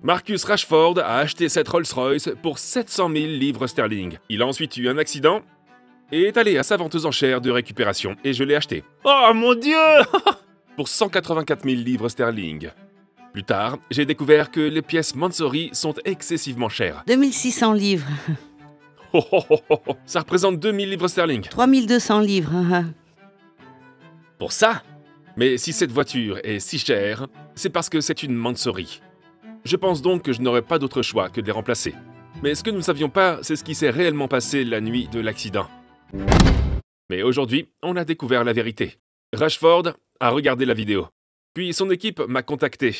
Marcus Rashford a acheté cette Rolls-Royce pour 700 000 livres sterling. Il a ensuite eu un accident et est allé à sa vente aux enchères de récupération et je l'ai acheté. Oh mon Dieu! Pour 184 000 livres sterling. Plus tard, j'ai découvert que les pièces Mansory sont excessivement chères. 2600 livres. Ça représente 2000 livres sterling. 3200 livres. Pour ça? Mais si cette voiture est si chère, c'est parce que c'est une Mansory. Je pense donc que je n'aurai pas d'autre choix que de les remplacer. Mais ce que nous ne savions pas, c'est ce qui s'est réellement passé la nuit de l'accident. Mais aujourd'hui, on a découvert la vérité. Rashford a regardé la vidéo. Puis son équipe m'a contacté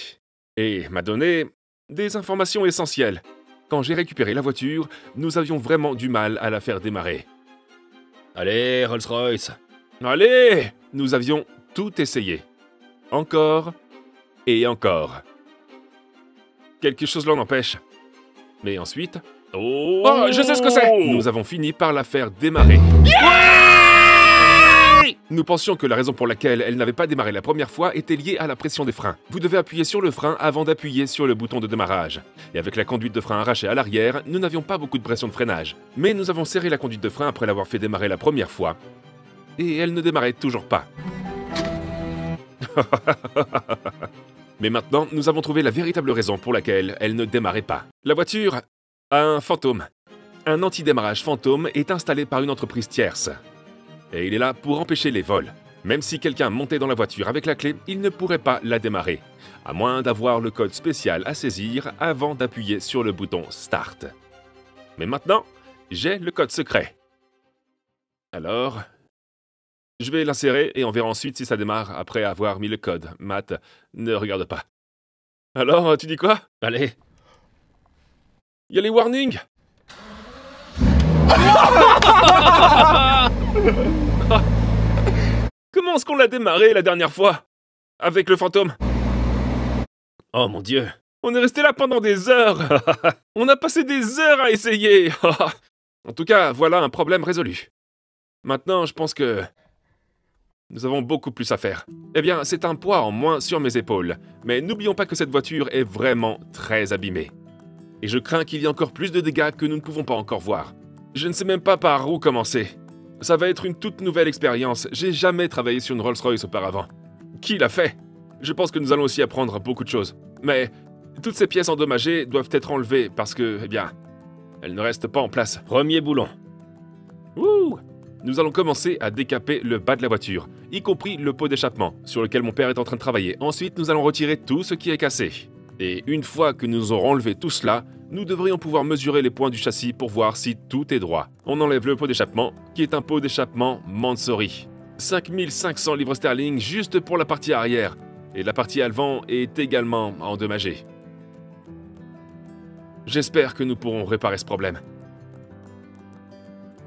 et m'a donné des informations essentielles. Quand j'ai récupéré la voiture, nous avions vraiment du mal à la faire démarrer. Allez, Rolls-Royce. Allez! Nous avions tout essayé. Encore et encore. Quelque chose l'en empêche. Mais ensuite... Oh, je sais ce que c'est! Nous avons fini par la faire démarrer. Nous pensions que la raison pour laquelle elle n'avait pas démarré la première fois était liée à la pression des freins. Vous devez appuyer sur le frein avant d'appuyer sur le bouton de démarrage. Et avec la conduite de frein arrachée à l'arrière, nous n'avions pas beaucoup de pression de freinage. Mais nous avons serré la conduite de frein après l'avoir fait démarrer la première fois. Et elle ne démarrait toujours pas. Mais maintenant, nous avons trouvé la véritable raison pour laquelle elle ne démarrait pas. La voiture a un fantôme. Un anti-démarrage fantôme est installé par une entreprise tierce. Et il est là pour empêcher les vols. Même si quelqu'un montait dans la voiture avec la clé, il ne pourrait pas la démarrer, à moins d'avoir le code spécial à saisir avant d'appuyer sur le bouton Start. Mais maintenant, j'ai le code secret. Alors, je vais l'insérer et on verra ensuite si ça démarre après avoir mis le code. Matt, ne regarde pas. Alors, tu dis quoi? Allez. Il y a les warnings. Comment est-ce qu'on l'a démarré la dernière fois? Avec le fantôme? Oh mon Dieu. On est resté là pendant des heures. On a passé des heures à essayer. En tout cas, voilà un problème résolu. Maintenant, je pense que... nous avons beaucoup plus à faire. Eh bien, c'est un poids en moins sur mes épaules. Mais n'oublions pas que cette voiture est vraiment très abîmée. Et je crains qu'il y ait encore plus de dégâts que nous ne pouvons pas encore voir. Je ne sais même pas par où commencer. Ça va être une toute nouvelle expérience. J'ai jamais travaillé sur une Rolls-Royce auparavant. Qui l'a fait? Je pense que nous allons aussi apprendre beaucoup de choses. Mais toutes ces pièces endommagées doivent être enlevées parce que, eh bien, elles ne restent pas en place. Premier boulon. Ouh! Nous allons commencer à décaper le bas de la voiture, y compris le pot d'échappement, sur lequel mon père est en train de travailler. Ensuite, nous allons retirer tout ce qui est cassé. Et une fois que nous aurons enlevé tout cela, nous devrions pouvoir mesurer les points du châssis pour voir si tout est droit. On enlève le pot d'échappement, qui est un pot d'échappement Mansory. 5500 livres sterling juste pour la partie arrière, et la partie avant est également endommagée. J'espère que nous pourrons réparer ce problème.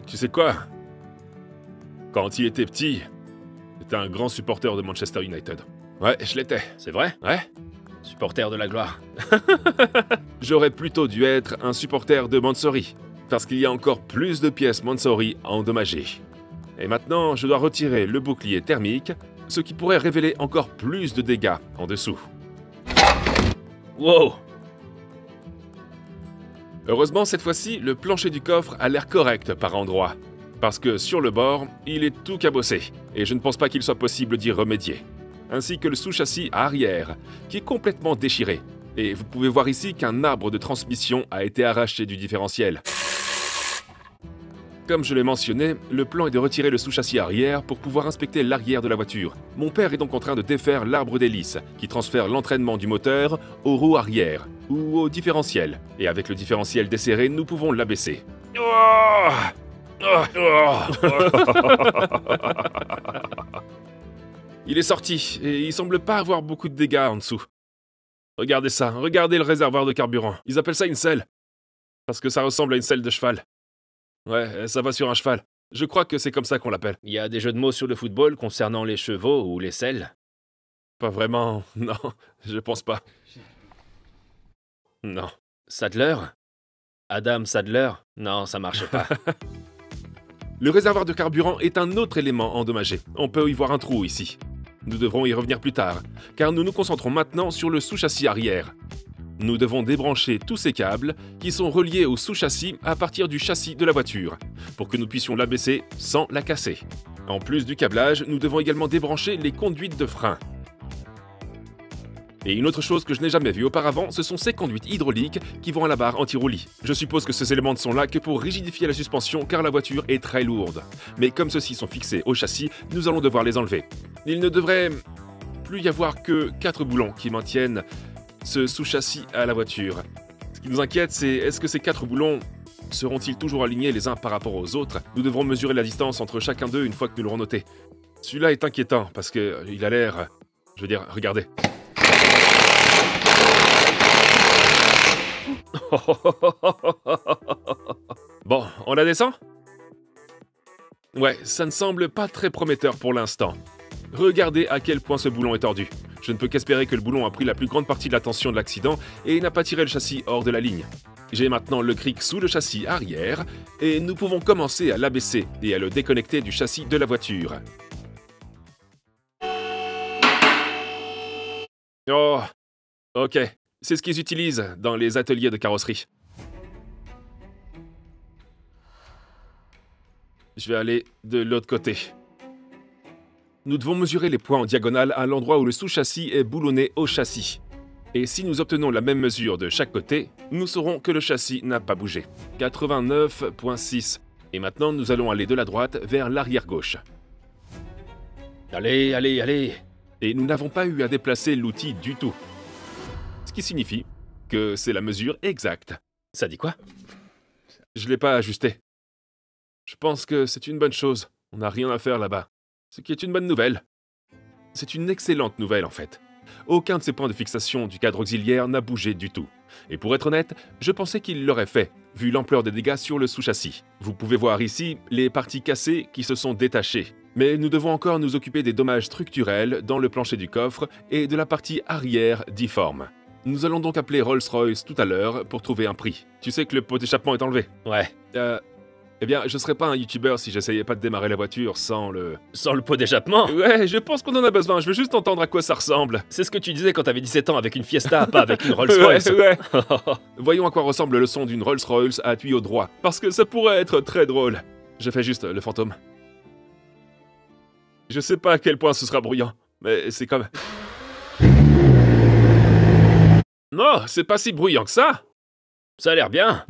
Tu sais quoi? Quand il était petit, c'était un grand supporter de Manchester United. Ouais, je l'étais. C'est vrai? Ouais. Supporter de la gloire. J'aurais plutôt dû être un supporter de Mansory, parce qu'il y a encore plus de pièces Mansory endommagées. Et maintenant, je dois retirer le bouclier thermique, ce qui pourrait révéler encore plus de dégâts en dessous. Wow! Heureusement, cette fois-ci, le plancher du coffre a l'air correct par endroits, parce que sur le bord, il est tout cabossé, et je ne pense pas qu'il soit possible d'y remédier. Ainsi que le sous-châssis arrière, qui est complètement déchiré. Et vous pouvez voir ici qu'un arbre de transmission a été arraché du différentiel. Comme je l'ai mentionné, le plan est de retirer le sous-châssis arrière pour pouvoir inspecter l'arrière de la voiture. Mon père est donc en train de défaire l'arbre d'hélice, qui transfère l'entraînement du moteur aux roues arrière, ou au différentiel. Et avec le différentiel desserré, nous pouvons l'abaisser. Il est sorti, et il semble pas avoir beaucoup de dégâts en dessous. Regardez ça, regardez le réservoir de carburant. Ils appellent ça une selle. Parce que ça ressemble à une selle de cheval. Ouais, ça va sur un cheval. Je crois que c'est comme ça qu'on l'appelle. Il y a des jeux de mots sur le football concernant les chevaux ou les selles? Pas vraiment, non, je pense pas. Non. Sadler? Adam Sadler? Non, ça marche pas. Le réservoir de carburant est un autre élément endommagé. On peut y voir un trou ici. Nous devrons y revenir plus tard, car nous nous concentrons maintenant sur le sous-châssis arrière. Nous devons débrancher tous ces câbles qui sont reliés au sous-châssis à partir du châssis de la voiture, pour que nous puissions l'abaisser sans la casser. En plus du câblage, nous devons également débrancher les conduites de frein. Et une autre chose que je n'ai jamais vue auparavant, ce sont ces conduites hydrauliques qui vont à la barre anti-roulis. Je suppose que ces éléments ne sont là que pour rigidifier la suspension car la voiture est très lourde. Mais comme ceux-ci sont fixés au châssis, nous allons devoir les enlever. Il ne devrait plus y avoir que 4 boulons qui maintiennent ce sous-châssis à la voiture. Ce qui nous inquiète, c'est est-ce que ces 4 boulons seront-ils toujours alignés les uns par rapport aux autres? Nous devrons mesurer la distance entre chacun d'eux une fois que nous l'aurons noté. Celui-là est inquiétant parce que il a l'air... Je veux dire, regardez. Bon, on la descend? Ouais, ça ne semble pas très prometteur pour l'instant. Regardez à quel point ce boulon est tordu. Je ne peux qu'espérer que le boulon a pris la plus grande partie de la tension de l'accident et n'a pas tiré le châssis hors de la ligne. J'ai maintenant le cric sous le châssis arrière et nous pouvons commencer à l'abaisser et à le déconnecter du châssis de la voiture. Oh, ok. C'est ce qu'ils utilisent dans les ateliers de carrosserie. Je vais aller de l'autre côté. Nous devons mesurer les points en diagonale à l'endroit où le sous-châssis est boulonné au châssis. Et si nous obtenons la même mesure de chaque côté, nous saurons que le châssis n'a pas bougé. 89,6. Et maintenant, nous allons aller de la droite vers l'arrière gauche. Allez, allez, allez. Et nous n'avons pas eu à déplacer l'outil du tout. Ce qui signifie que c'est la mesure exacte. Ça dit quoi? Je ne l'ai pas ajusté. Je pense que c'est une bonne chose. On n'a rien à faire là-bas. Ce qui est une bonne nouvelle. C'est une excellente nouvelle en fait. Aucun de ces points de fixation du cadre auxiliaire n'a bougé du tout. Et pour être honnête, je pensais qu'il l'aurait fait, vu l'ampleur des dégâts sur le sous-châssis. Vous pouvez voir ici les parties cassées qui se sont détachées. Mais nous devons encore nous occuper des dommages structurels dans le plancher du coffre et de la partie arrière difforme. Nous allons donc appeler Rolls-Royce tout à l'heure pour trouver un prix. Tu sais que le pot d'échappement est enlevé? Ouais. Eh bien, je serais pas un youtubeur si j'essayais pas de démarrer la voiture sans le... Sans le pot d'échappement? Ouais, je pense qu'on en a besoin, je veux juste entendre à quoi ça ressemble. C'est ce que tu disais quand t'avais 17 ans avec une Fiesta, pas avec une Rolls-Royce. Ouais. Voyons à quoi ressemble le son d'une Rolls-Royce à tuyau droit, parce que ça pourrait être très drôle. Je fais juste le fantôme. Je sais pas à quel point ce sera bruyant, mais c'est comme... Non, c'est pas si bruyant que ça. Ça a l'air bien.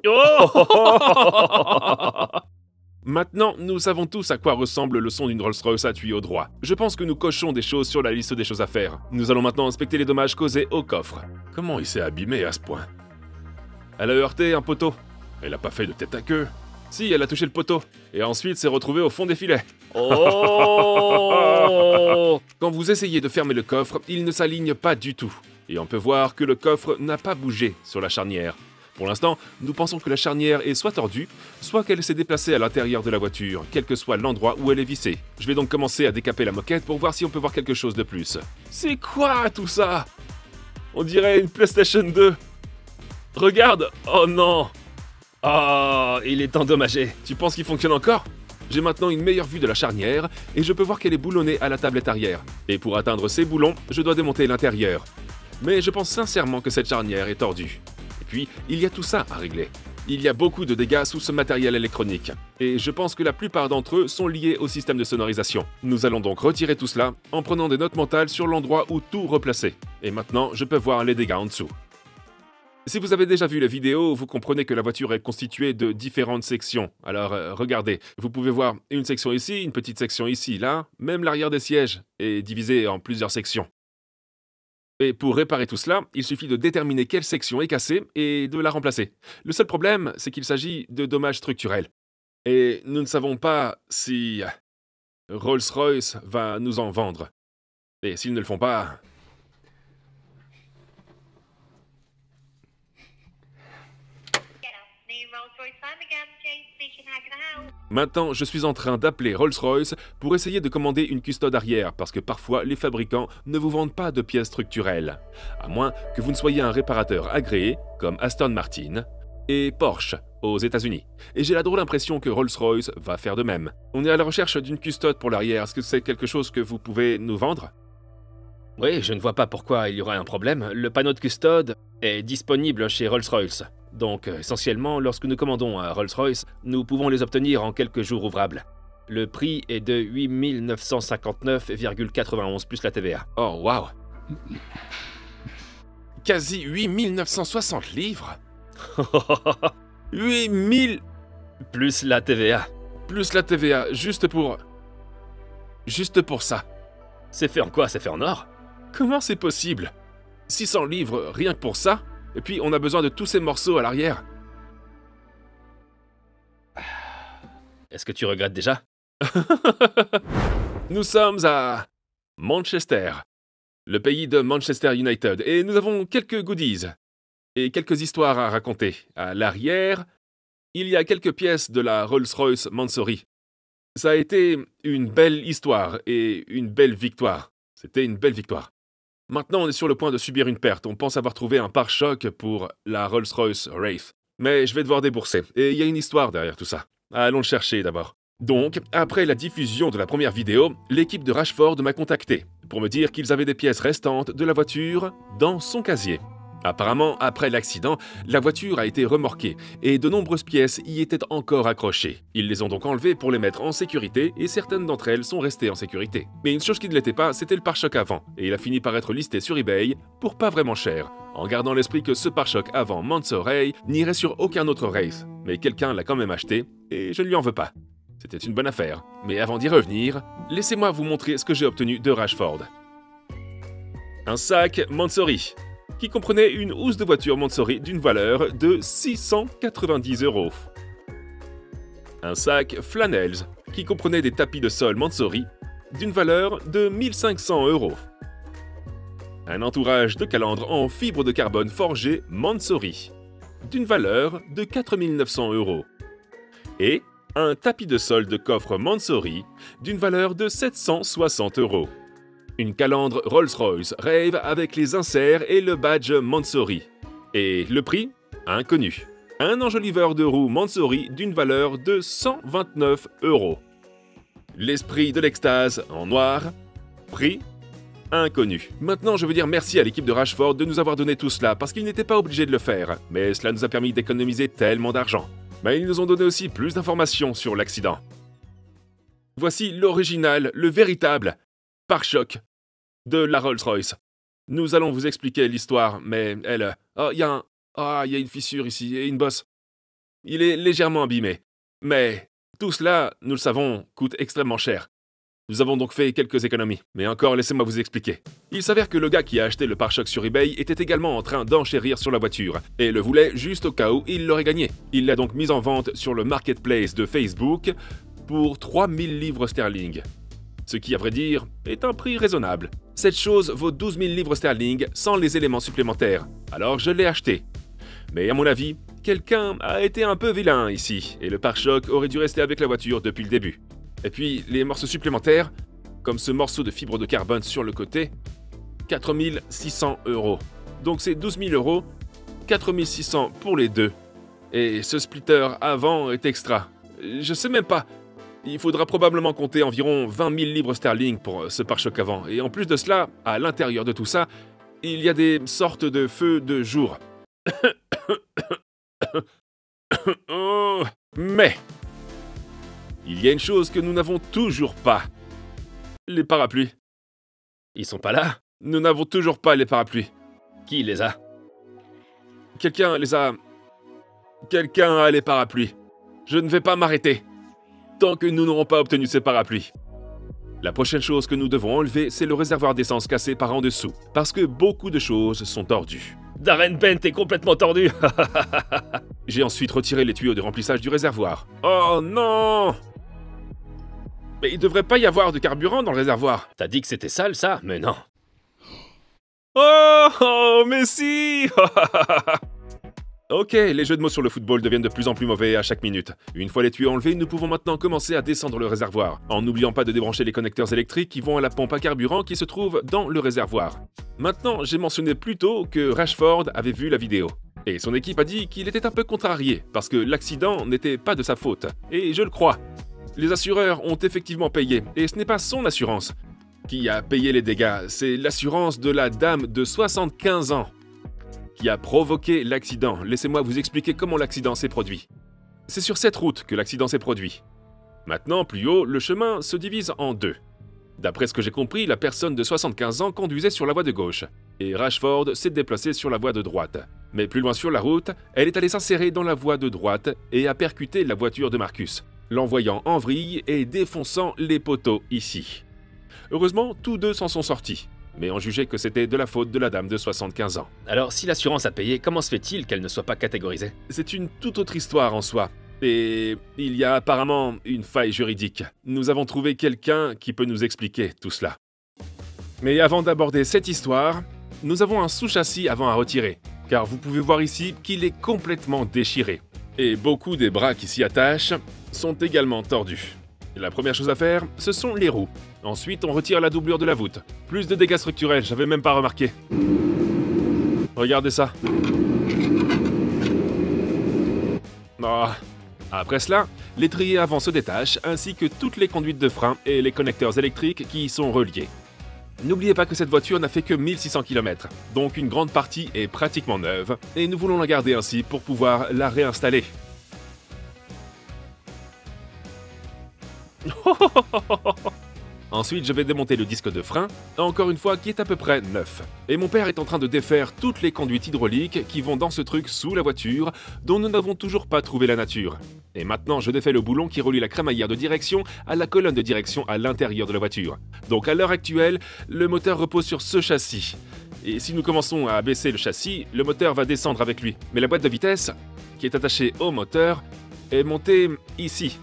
Oh. Maintenant, nous savons tous à quoi ressemble le son d'une Rolls-Royce à tuyau droit. Je pense que nous cochons des choses sur la liste des choses à faire. Nous allons maintenant inspecter les dommages causés au coffre. Comment il s'est abîmé à ce point? Elle a heurté un poteau. Elle a pas fait de tête à queue. Si, elle a touché le poteau. Et ensuite s'est retrouvée au fond des filets. Oh. Quand vous essayez de fermer le coffre, il ne s'aligne pas du tout. Et on peut voir que le coffre n'a pas bougé sur la charnière. Pour l'instant, nous pensons que la charnière est soit tordue, soit qu'elle s'est déplacée à l'intérieur de la voiture, quel que soit l'endroit où elle est vissée. Je vais donc commencer à décaper la moquette pour voir si on peut voir quelque chose de plus. C'est quoi tout ça? On dirait une PlayStation 2. Regarde! Oh non! Oh, il est endommagé. Tu penses qu'il fonctionne encore? J'ai maintenant une meilleure vue de la charnière et je peux voir qu'elle est boulonnée à la tablette arrière. Et pour atteindre ces boulons, je dois démonter l'intérieur. Mais je pense sincèrement que cette charnière est tordue. Et puis, il y a tout ça à régler. Il y a beaucoup de dégâts sous ce matériel électronique. Et je pense que la plupart d'entre eux sont liés au système de sonorisation. Nous allons donc retirer tout cela en prenant des notes mentales sur l'endroit où tout replacer. Et maintenant, je peux voir les dégâts en dessous. Si vous avez déjà vu la vidéo, vous comprenez que la voiture est constituée de différentes sections. Alors, regardez, vous pouvez voir une section ici, une petite section ici, là. Même l'arrière des sièges est divisé en plusieurs sections. Et pour réparer tout cela, il suffit de déterminer quelle section est cassée et de la remplacer. Le seul problème, c'est qu'il s'agit de dommages structurels. Et nous ne savons pas si Rolls-Royce va nous en vendre. Et s'ils ne le font pas... Maintenant, je suis en train d'appeler Rolls-Royce pour essayer de commander une custode arrière parce que parfois les fabricants ne vous vendent pas de pièces structurelles. À moins que vous ne soyez un réparateur agréé comme Aston Martin et Porsche aux États-Unis. Et j'ai la drôle impression que Rolls-Royce va faire de même. On est à la recherche d'une custode pour l'arrière. Est-ce que c'est quelque chose que vous pouvez nous vendre? Oui, je ne vois pas pourquoi il y aurait un problème. Le panneau de custode est disponible chez Rolls-Royce. Donc, essentiellement, lorsque nous commandons à Rolls-Royce, nous pouvons les obtenir en quelques jours ouvrables. Le prix est de 8 959,91 plus la TVA. Oh, waouh! Quasi 8 960 livres? 8 000 plus la TVA. plus la TVA, juste pour ça. C'est fait en quoi? C'est fait en or? Comment c'est possible? 600 livres rien que pour ça? Et puis on a besoin de tous ces morceaux à l'arrière. Est-ce que tu regrettes déjà? Nous sommes à Manchester, le pays de Manchester United, et nous avons quelques goodies et quelques histoires à raconter. À l'arrière, il y a quelques pièces de la Rolls-Royce Mansory. Ça a été une belle histoire et une belle victoire. C'était une belle victoire. Maintenant, on est sur le point de subir une perte. On pense avoir trouvé un pare-choc pour la Rolls-Royce Wraith. Mais je vais devoir débourser. Et il y a une histoire derrière tout ça. Allons le chercher d'abord. Donc, après la diffusion de la première vidéo, l'équipe de Rashford m'a contacté pour me dire qu'ils avaient des pièces restantes de la voiture dans son casier. Apparemment, après l'accident, la voiture a été remorquée et de nombreuses pièces y étaient encore accrochées. Ils les ont donc enlevées pour les mettre en sécurité et certaines d'entre elles sont restées en sécurité. Mais une chose qui ne l'était pas, c'était le pare-choc avant et il a fini par être listé sur eBay pour pas vraiment cher, en gardant à l'esprit que ce pare-choc avant Mansory n'irait sur aucun autre Wraith. Mais quelqu'un l'a quand même acheté et je ne lui en veux pas. C'était une bonne affaire. Mais avant d'y revenir, laissez-moi vous montrer ce que j'ai obtenu de Rashford. Un sac Mansory, qui comprenait une housse de voiture Mansory d'une valeur de 690 €. Un sac Flannels, qui comprenait des tapis de sol Mansory d'une valeur de 1500 €. Un entourage de calandre en fibre de carbone forgé Mansory, d'une valeur de 4900 €. Et un tapis de sol de coffre Mansory d'une valeur de 760 €. Une calandre Rolls-Royce Rave avec les inserts et le badge Mansory. Et le prix? Inconnu. Un enjoliveur de roue Mansory d'une valeur de 129 €. L'esprit de l'extase en noir. Prix? Inconnu. Maintenant, je veux dire merci à l'équipe de Rashford de nous avoir donné tout cela parce qu'ils n'étaient pas obligés de le faire, mais cela nous a permis d'économiser tellement d'argent. Mais ils nous ont donné aussi plus d'informations sur l'accident. Voici l'original, le véritable pare-choc de la Rolls-Royce. Nous allons vous expliquer l'histoire, mais elle... il y a une fissure ici et une bosse. Il est légèrement abîmé. Mais tout cela, nous le savons, coûte extrêmement cher. Nous avons donc fait quelques économies. Mais encore, laissez-moi vous expliquer. Il s'avère que le gars qui a acheté le pare-choc sur eBay était également en train d'enchérir sur la voiture, et le voulait juste au cas où il l'aurait gagné. Il l'a donc mise en vente sur le marketplace de Facebook pour 3000 livres sterling. Ce qui, à vrai dire, est un prix raisonnable. Cette chose vaut 12 000 livres sterling sans les éléments supplémentaires. Alors je l'ai acheté. Mais à mon avis, quelqu'un a été un peu vilain ici, et le pare-choc aurait dû rester avec la voiture depuis le début. Et puis, les morceaux supplémentaires, comme ce morceau de fibre de carbone sur le côté, 4 600 €. Donc c'est 12 000 €, 4 600 pour les deux. Et ce splitter avant est extra. Je sais même pas. Il faudra probablement compter environ 20 000 livres sterling pour ce pare-choc avant. Et en plus de cela, à l'intérieur de tout ça, il y a des sortes de feux de jour. Mais il y a une chose que nous n'avons toujours pas. Les parapluies. Ils sont pas là? Nous n'avons toujours pas les parapluies. Qui les a? Quelqu'un les a... Quelqu'un a les parapluies. Je ne vais pas m'arrêter tant que nous n'aurons pas obtenu ces parapluies. La prochaine chose que nous devons enlever, c'est le réservoir d'essence cassé par en dessous, parce que beaucoup de choses sont tordues. Darren Bent est complètement tordu. J'ai ensuite retiré les tuyaux de remplissage du réservoir. Oh non! Mais il devrait pas y avoir de carburant dans le réservoir. T'as dit que c'était sale, ça? Mais non. Oh, mais si! Ok, les jeux de mots sur le football deviennent de plus en plus mauvais à chaque minute. Une fois les tuyaux enlevés, nous pouvons maintenant commencer à descendre le réservoir, en n'oubliant pas de débrancher les connecteurs électriques qui vont à la pompe à carburant qui se trouve dans le réservoir. Maintenant, j'ai mentionné plus tôt que Rashford avait vu la vidéo. Et son équipe a dit qu'il était un peu contrarié, parce que l'accident n'était pas de sa faute. Et je le crois. Les assureurs ont effectivement payé, et ce n'est pas son assurance. qui a payé les dégâts. C'est l'assurance de la dame de 75 ans qui a provoqué l'accident. Laissez-moi vous expliquer comment l'accident s'est produit. C'est sur cette route que l'accident s'est produit. Maintenant, plus haut, le chemin se divise en deux. D'après ce que j'ai compris, la personne de 75 ans conduisait sur la voie de gauche, et Rashford s'est déplacé sur la voie de droite. Mais plus loin sur la route, elle est allée s'insérer dans la voie de droite et a percuté la voiture de Marcus, l'envoyant en vrille et défonçant les poteaux ici. Heureusement, tous deux s'en sont sortis, mais on jugeait que c'était de la faute de la dame de 75 ans. Alors, si l'assurance a payé, comment se fait-il qu'elle ne soit pas catégorisée? C'est une toute autre histoire en soi. Et il y a apparemment une faille juridique. Nous avons trouvé quelqu'un qui peut nous expliquer tout cela. Mais avant d'aborder cette histoire, nous avons un sous-châssis avant à retirer, car vous pouvez voir ici qu'il est complètement déchiré. Et beaucoup des bras qui s'y attachent sont également tordus. La première chose à faire, ce sont les roues. Ensuite, on retire la doublure de la voûte. Plus de dégâts structurels, j'avais même pas remarqué. Regardez ça. Oh. Après cela, l'étrier avant se détache, ainsi que toutes les conduites de frein et les connecteurs électriques qui y sont reliés. N'oubliez pas que cette voiture n'a fait que 1600 km, donc une grande partie est pratiquement neuve, et nous voulons la garder ainsi pour pouvoir la réinstaller. Ensuite, je vais démonter le disque de frein, encore une fois qui est à peu près neuf. Et mon père est en train de défaire toutes les conduites hydrauliques qui vont dans ce truc sous la voiture, dont nous n'avons toujours pas trouvé la nature. Et maintenant, je défais le boulon qui relie la crémaillère de direction à la colonne de direction à l'intérieur de la voiture. Donc à l'heure actuelle, le moteur repose sur ce châssis. Et si nous commençons à abaisser le châssis, le moteur va descendre avec lui. Mais la boîte de vitesse, qui est attachée au moteur, est montée ici,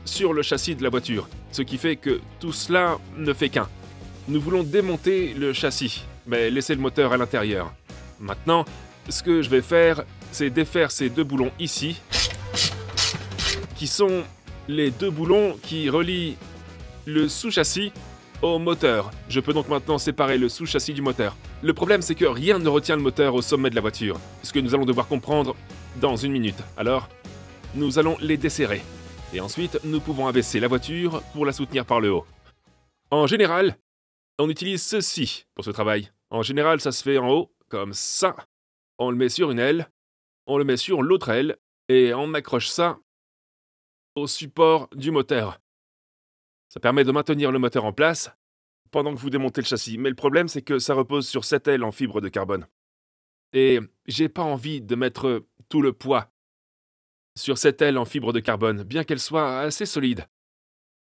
sur le châssis de la voiture, ce qui fait que tout cela ne fait qu'un. Nous voulons démonter le châssis, mais laisser le moteur à l'intérieur. Maintenant, ce que je vais faire, c'est défaire ces deux boulons ici, qui sont les deux boulons qui relient le sous-châssis au moteur. Je peux donc maintenant séparer le sous-châssis du moteur. Le problème, c'est que rien ne retient le moteur au sommet de la voiture, ce que nous allons devoir comprendre dans une minute. Alors, nous allons les desserrer. Et ensuite, nous pouvons abaisser la voiture pour la soutenir par le haut. En général, on utilise ceci pour ce travail. En général, ça se fait en haut, comme ça. On le met sur une aile, on le met sur l'autre aile, et on accroche ça au support du moteur. Ça permet de maintenir le moteur en place pendant que vous démontez le châssis. Mais le problème, c'est que ça repose sur cette aile en fibre de carbone. Et j'ai pas envie de mettre tout le poids sur cette aile en fibre de carbone, bien qu'elle soit assez solide.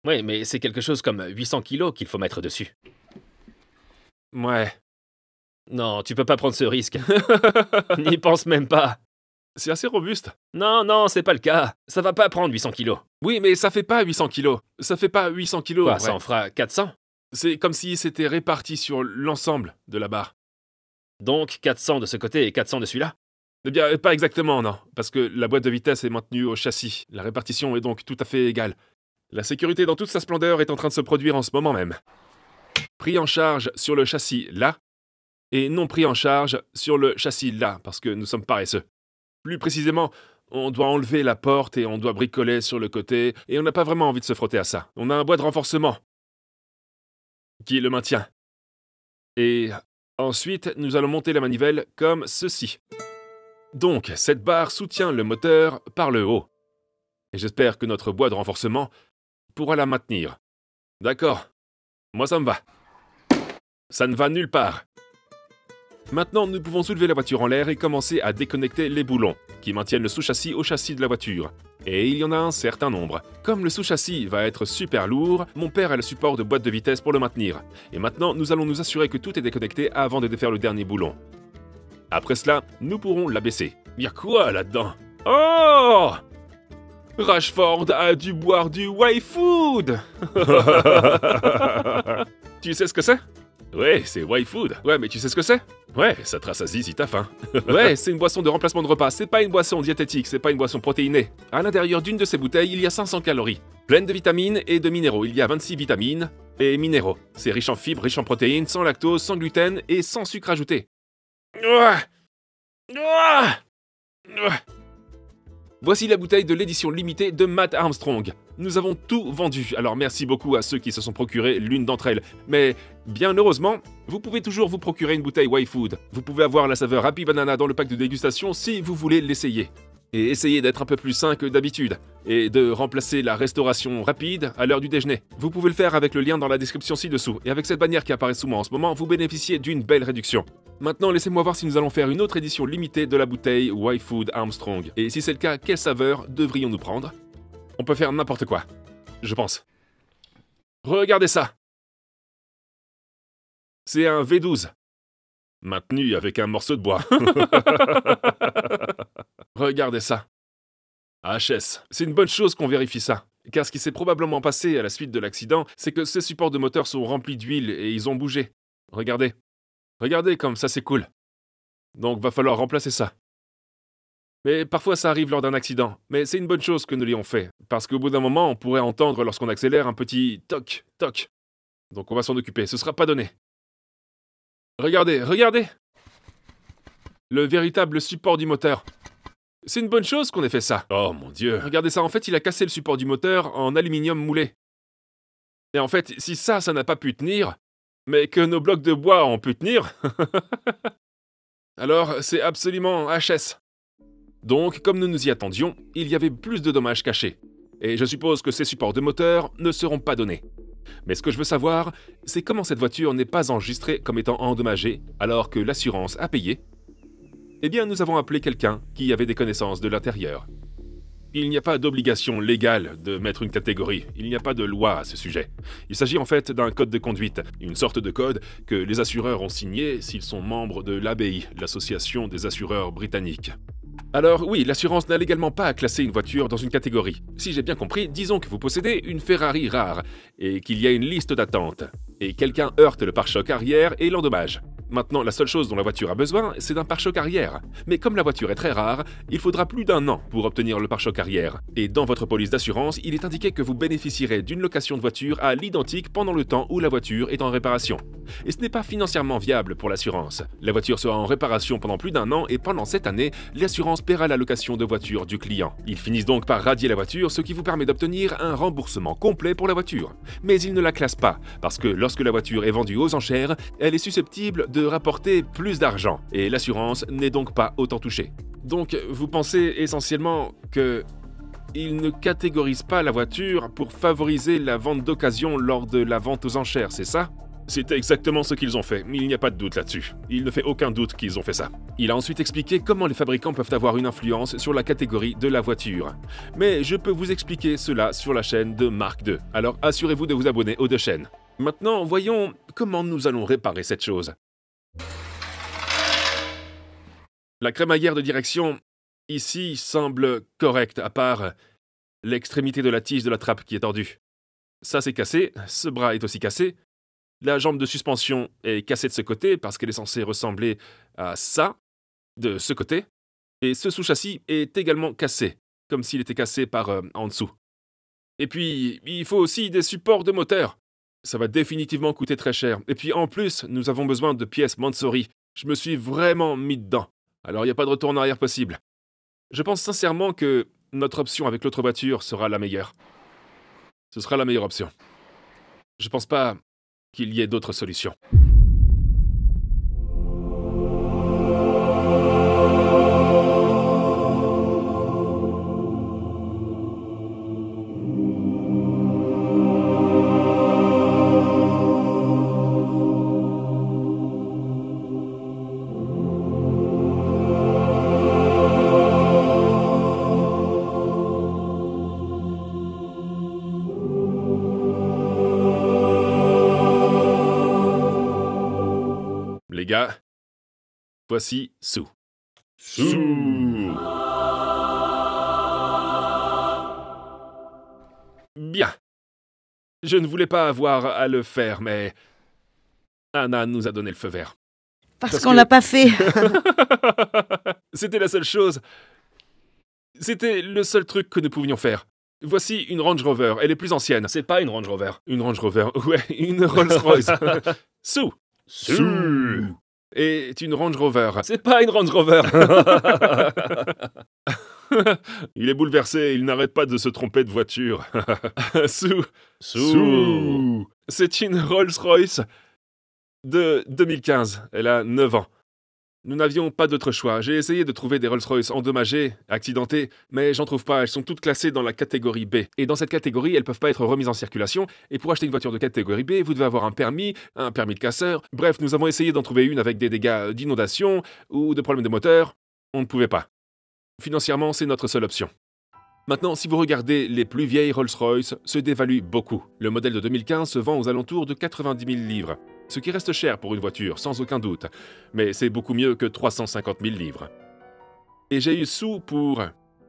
Oui, mais c'est quelque chose comme 800 kilos qu'il faut mettre dessus. Ouais. Non, tu peux pas prendre ce risque. N'y pense même pas. C'est assez robuste. Non, c'est pas le cas. Ça va pas prendre 800 kilos. Oui, mais ça fait pas 800 kilos. Ça fait pas 800 kilos. Quoi, ça en fera 400? C'est comme si c'était réparti sur l'ensemble de la barre. Donc 400 de ce côté et 400 de celui-là? Eh bien, pas exactement, non. Parce que la boîte de vitesse est maintenue au châssis. La répartition est donc tout à fait égale. La sécurité dans toute sa splendeur est en train de se produire en ce moment même. Pris en charge sur le châssis là, et non pris en charge sur le châssis là, parce que nous sommes paresseux. Plus précisément, on doit enlever la porte et on doit bricoler sur le côté, et on n'a pas vraiment envie de se frotter à ça. On a un bois de renforcement qui le maintient. Et ensuite, nous allons monter la manivelle comme ceci. Donc, cette barre soutient le moteur par le haut. Et j'espère que notre bois de renforcement pourra la maintenir. D'accord. Moi, ça me va. Ça ne va nulle part. Maintenant, nous pouvons soulever la voiture en l'air et commencer à déconnecter les boulons, qui maintiennent le sous-châssis au châssis de la voiture. Et il y en a un certain nombre. Comme le sous-châssis va être super lourd, mon père a le support de boîte de vitesse pour le maintenir. Et maintenant, nous allons nous assurer que tout est déconnecté avant de défaire le dernier boulon. Après cela, nous pourrons l'abaisser. Y'a quoi là-dedans? Oh! Rashford a dû boire du Y-Food. Tu sais ce que c'est? Ouais, c'est Y-Food. Ouais, mais tu sais ce que c'est? Ouais, ça te rassasie si t'as faim. Ouais, c'est une boisson de remplacement de repas. C'est pas une boisson diététique, c'est pas une boisson protéinée. À l'intérieur d'une de ces bouteilles, il y a 500 calories. Pleine de vitamines et de minéraux. Il y a 26 vitamines et minéraux. C'est riche en fibres, riche en protéines, sans lactose, sans gluten et sans sucre ajouté. Voici la bouteille de l'édition limitée de Matt Armstrong. Nous avons tout vendu, alors merci beaucoup à ceux qui se sont procurés l'une d'entre elles. Mais, bien heureusement, vous pouvez toujours vous procurer une bouteille Y-Food. Vous pouvez avoir la saveur Happy Banana dans le pack de dégustation si vous voulez l'essayer. Et essayez d'être un peu plus sain que d'habitude, et de remplacer la restauration rapide à l'heure du déjeuner. Vous pouvez le faire avec le lien dans la description ci-dessous, et avec cette bannière qui apparaît sous moi en ce moment, vous bénéficiez d'une belle réduction. Maintenant, laissez-moi voir si nous allons faire une autre édition limitée de la bouteille Y-Food Armstrong. Et si c'est le cas, quelle saveur devrions-nous prendre? On peut faire n'importe quoi, je pense. Regardez ça! C'est un V12. Maintenu avec un morceau de bois. Regardez ça. HS. C'est une bonne chose qu'on vérifie ça. Car ce qui s'est probablement passé à la suite de l'accident, c'est que ces supports de moteur sont remplis d'huile et ils ont bougé. Regardez. Regardez comme ça c'est cool. Donc va falloir remplacer ça. Mais parfois ça arrive lors d'un accident. Mais c'est une bonne chose que nous l'ayons fait. Parce qu'au bout d'un moment, on pourrait entendre lorsqu'on accélère un petit toc, toc. Donc on va s'en occuper, ce sera pas donné. Regardez, regardez! Le véritable support du moteur. C'est une bonne chose qu'on ait fait ça. Oh mon Dieu. Regardez ça, en fait, il a cassé le support du moteur en aluminium moulé. Et en fait, si ça n'a pas pu tenir, mais que nos blocs de bois ont pu tenir, alors c'est absolument HS. Donc, comme nous nous y attendions, il y avait plus de dommages cachés. Et je suppose que ces supports de moteur ne seront pas donnés. Mais ce que je veux savoir, c'est comment cette voiture n'est pas enregistrée comme étant endommagée, alors que l'assurance a payé. Eh bien, nous avons appelé quelqu'un qui avait des connaissances de l'intérieur. Il n'y a pas d'obligation légale de mettre une catégorie, il n'y a pas de loi à ce sujet. Il s'agit en fait d'un code de conduite, une sorte de code que les assureurs ont signé s'ils sont membres de l'ABI, l'Association des assureurs britanniques. Alors oui, l'assurance n'a légalement pas à classer une voiture dans une catégorie. Si j'ai bien compris, disons que vous possédez une Ferrari rare, et qu'il y a une liste d'attente, et quelqu'un heurte le pare-choc arrière et l'endommage. Maintenant, la seule chose dont la voiture a besoin, c'est d'un pare-choc arrière. Mais comme la voiture est très rare, il faudra plus d'1 an pour obtenir le pare-choc arrière. Et dans votre police d'assurance, il est indiqué que vous bénéficierez d'une location de voiture à l'identique pendant le temps où la voiture est en réparation. Et ce n'est pas financièrement viable pour l'assurance. La voiture sera en réparation pendant plus d'1 an et pendant cette année, l'assurance paiera la location de voiture du client. Ils finissent donc par radier la voiture, ce qui vous permet d'obtenir un remboursement complet pour la voiture. Mais ils ne la classent pas, parce que lorsque la voiture est vendue aux enchères, elle est susceptible de rapporter plus d'argent, et l'assurance n'est donc pas autant touchée. Donc, vous pensez essentiellement que ils ne catégorisent pas la voiture pour favoriser la vente d'occasion lors de la vente aux enchères, c'est ça? C'est exactement ce qu'ils ont fait, il n'y a pas de doute là-dessus. Il ne fait aucun doute qu'ils ont fait ça. Il a ensuite expliqué comment les fabricants peuvent avoir une influence sur la catégorie de la voiture. Mais je peux vous expliquer cela sur la chaîne de Mark II, alors assurez-vous de vous abonner aux deux chaînes. Maintenant, voyons comment nous allons réparer cette chose. La crémaillère de direction, ici, semble correcte, à part l'extrémité de la tige de la trappe qui est tordue. Ça, c'est cassé, ce bras est aussi cassé. La jambe de suspension est cassée de ce côté parce qu'elle est censée ressembler à ça, de ce côté. Et ce sous-châssis est également cassé, comme s'il était cassé par en dessous. Et puis, il faut aussi des supports de moteur. Ça va définitivement coûter très cher. Et puis en plus, nous avons besoin de pièces Mansory. Je me suis vraiment mis dedans. Alors il n'y a pas de retour en arrière possible. Je pense sincèrement que notre option avec l'autre voiture sera la meilleure. Ce sera la meilleure option. Je pense pas qu'il y ait d'autres solutions. Les gars, voici Sue. Bien. Je ne voulais pas avoir à le faire, mais Anna nous a donné le feu vert. Parce qu'on l'a pas fait. C'était la seule chose. C'était le seul truc que nous pouvions faire. Voici une Range Rover, elle est plus ancienne. C'est pas une Range Rover. Une Range Rover, ouais, une Rolls-Royce. Sue. Est une Range Rover. C'est pas une Range Rover. Il est bouleversé, il n'arrête pas de se tromper de voiture. Sue. C'est une Rolls-Royce de 2015. Elle a 9 ans. Nous n'avions pas d'autre choix. J'ai essayé de trouver des Rolls-Royce endommagées, accidentées, mais j'en trouve pas. Elles sont toutes classées dans la catégorie B. Et dans cette catégorie, elles peuvent pas être remises en circulation. Et pour acheter une voiture de catégorie B, vous devez avoir un permis de casseur. Bref, nous avons essayé d'en trouver une avec des dégâts d'inondation ou de problèmes de moteur. On ne pouvait pas. Financièrement, c'est notre seule option. Maintenant, si vous regardez, les plus vieilles Rolls-Royce se dévaluent beaucoup. Le modèle de 2015 se vend aux alentours de 90 000 livres. Ce qui reste cher pour une voiture, sans aucun doute. Mais c'est beaucoup mieux que 350 000 livres. Et j'ai eu Sue pour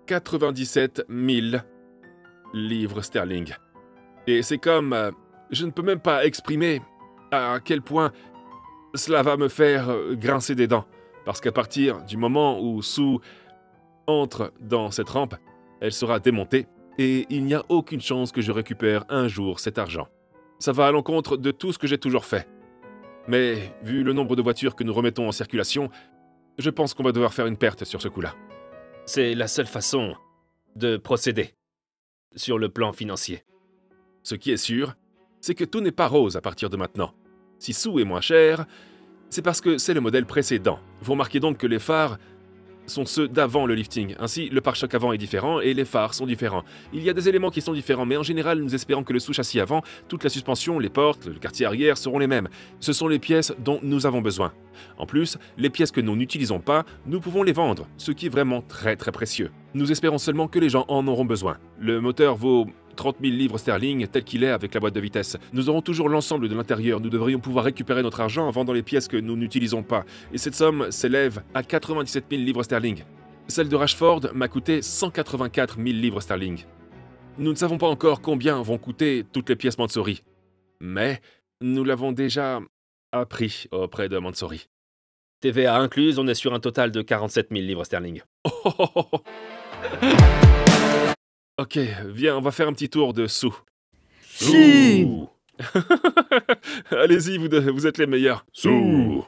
97 000 livres sterling. Et c'est comme... je ne peux même pas exprimer à quel point cela va me faire grincer des dents. Parce qu'à partir du moment où Sue entre dans cette rampe, elle sera démontée et il n'y a aucune chance que je récupère un jour cet argent. Ça va à l'encontre de tout ce que j'ai toujours fait. Mais vu le nombre de voitures que nous remettons en circulation, je pense qu'on va devoir faire une perte sur ce coup-là. C'est la seule façon de procéder sur le plan financier. Ce qui est sûr, c'est que tout n'est pas rose à partir de maintenant. Si Sue est moins cher, c'est parce que c'est le modèle précédent. Vous remarquez donc que les phares sont ceux d'avant le lifting. Ainsi, le pare-choc avant est différent et les phares sont différents. Il y a des éléments qui sont différents, mais en général, nous espérons que le sous-châssis avant, toute la suspension, les portes, le quartier arrière seront les mêmes. Ce sont les pièces dont nous avons besoin. En plus, les pièces que nous n'utilisons pas, nous pouvons les vendre, ce qui est vraiment très précieux. Nous espérons seulement que les gens en auront besoin. Le moteur vaut 30 000 livres sterling tel qu'il est avec la boîte de vitesse. Nous aurons toujours l'ensemble de l'intérieur. Nous devrions pouvoir récupérer notre argent en vendant les pièces que nous n'utilisons pas. Et cette somme s'élève à 97 000 livres sterling. Celle de Rashford m'a coûté 184 000 livres sterling. Nous ne savons pas encore combien vont coûter toutes les pièces Mansory. Mais nous l'avons déjà appris auprès de Mansory. TVA incluse, on est sur un total de 47 000 livres sterling. Ok, viens, on va faire un petit tour de Sue. Sue. Allez-y, vous êtes les meilleurs. Sue.